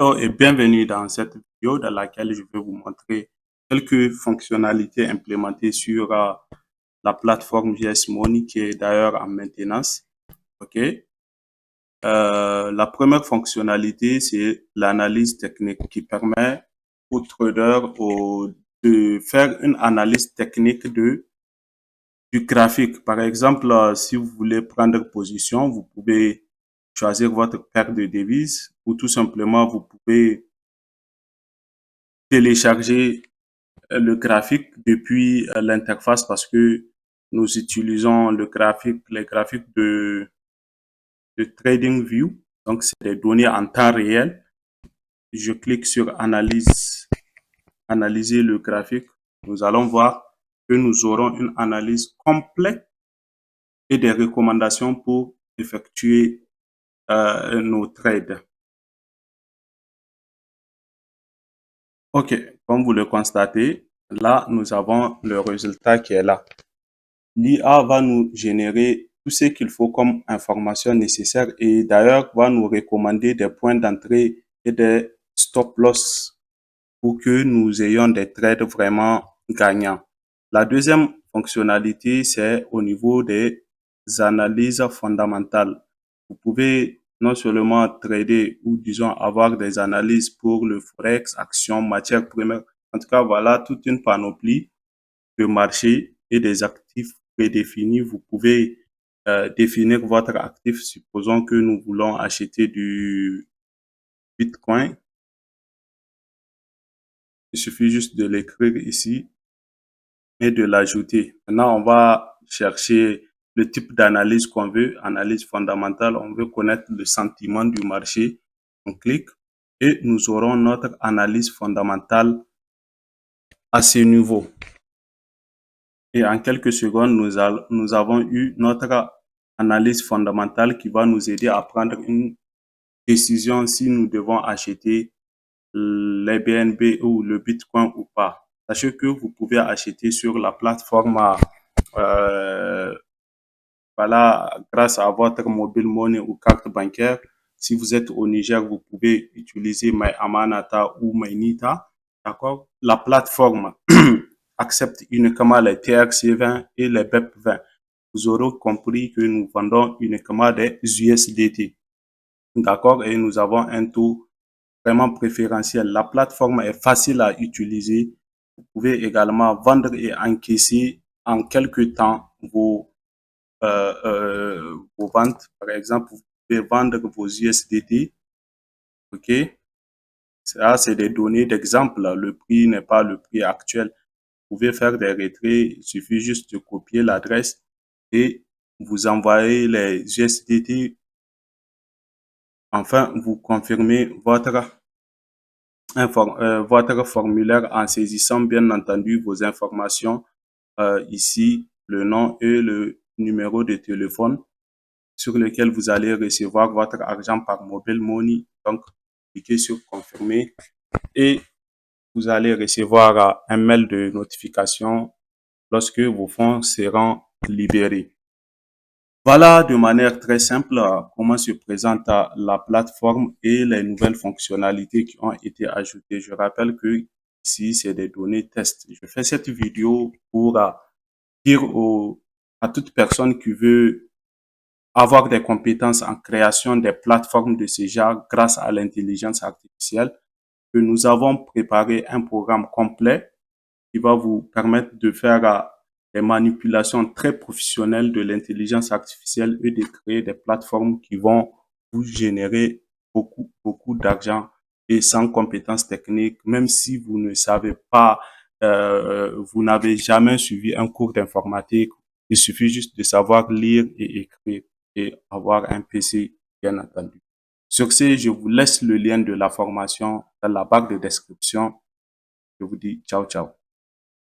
Hello et bienvenue dans cette vidéo dans laquelle je vais vous montrer quelques fonctionnalités implémentées sur la plateforme JS Money qui est d'ailleurs en maintenance. Ok. La première fonctionnalité, c'est l'analyse technique qui permet aux traders de faire une analyse technique du graphique. Par exemple, si vous voulez prendre position, vous pouvez choisir votre paire de devises ou tout simplement vous pouvez télécharger le graphique depuis l'interface parce que nous utilisons les graphiques de TradingView. Donc, c'est des données en temps réel. Je clique sur analyser le graphique. Nous allons voir que nous aurons une analyse complète et des recommandations pour effectuer nos trades. OK, comme vous le constatez, là, nous avons le résultat qui est là. L'IA va nous générer tout ce qu'il faut comme information nécessaire et d'ailleurs va nous recommander des points d'entrée et des stop loss pour que nous ayons des trades vraiment gagnants. La deuxième fonctionnalité, c'est au niveau des analyses fondamentales. Vous pouvez non seulement trader ou disons avoir des analyses pour le forex, actions, matières premières. En tout cas, voilà toute une panoplie de marché et des actifs prédéfinis. Vous pouvez définir votre actif. Supposons que nous voulons acheter du Bitcoin. Il suffit juste de l'écrire ici et de l'ajouter. Maintenant, on va chercher le type d'analyse qu'on veut, analyse fondamentale. On veut connaître le sentiment du marché. On clique et nous aurons notre analyse fondamentale à ce niveau. Et en quelques secondes, nous avons eu notre analyse fondamentale qui va nous aider à prendre une décision si nous devons acheter les BNB ou le Bitcoin ou pas. Sachez que vous pouvez acheter sur la plateforme voilà, grâce à votre mobile money ou carte bancaire. Si vous êtes au Niger, vous pouvez utiliser MyAmanata ou MyNita. D'accord? La plateforme accepte uniquement les TRC20 et les BEP20. Vous aurez compris que nous vendons uniquement des USDT. D'accord? Et nous avons un taux vraiment préférentiel. La plateforme est facile à utiliser. Vous pouvez également vendre et encaisser en quelques temps vos ventes. Par exemple, vous pouvez vendre vos USDT. OK? Ça, c'est des données d'exemple. Le prix n'est pas le prix actuel. Vous pouvez faire des retraits. Il suffit juste de copier l'adresse et vous envoyez les USDT. Enfin, vous confirmez votre formulaire en saisissant bien entendu vos informations ici, le nom et le numéro de téléphone sur lequel vous allez recevoir votre argent par mobile money. Donc, cliquez sur confirmer et vous allez recevoir un mail de notification lorsque vos fonds seront libérés. Voilà de manière très simple comment se présente la plateforme et les nouvelles fonctionnalités qui ont été ajoutées. Je rappelle que ici, c'est des données test. Je fais cette vidéo pour dire à toute personne qui veut avoir des compétences en création des plateformes de ce genre grâce à l'intelligence artificielle que nous avons préparé un programme complet qui va vous permettre de faire des manipulations très professionnelles de l'intelligence artificielle et de créer des plateformes qui vont vous générer beaucoup d'argent et sans compétences techniques, même si vous ne savez pas, vous n'avez jamais suivi un cours d'informatique, il suffit juste de savoir lire et écrire et avoir un PC, bien entendu. Sur ce, je vous laisse le lien de la formation dans la barre de description. Je vous dis ciao, ciao.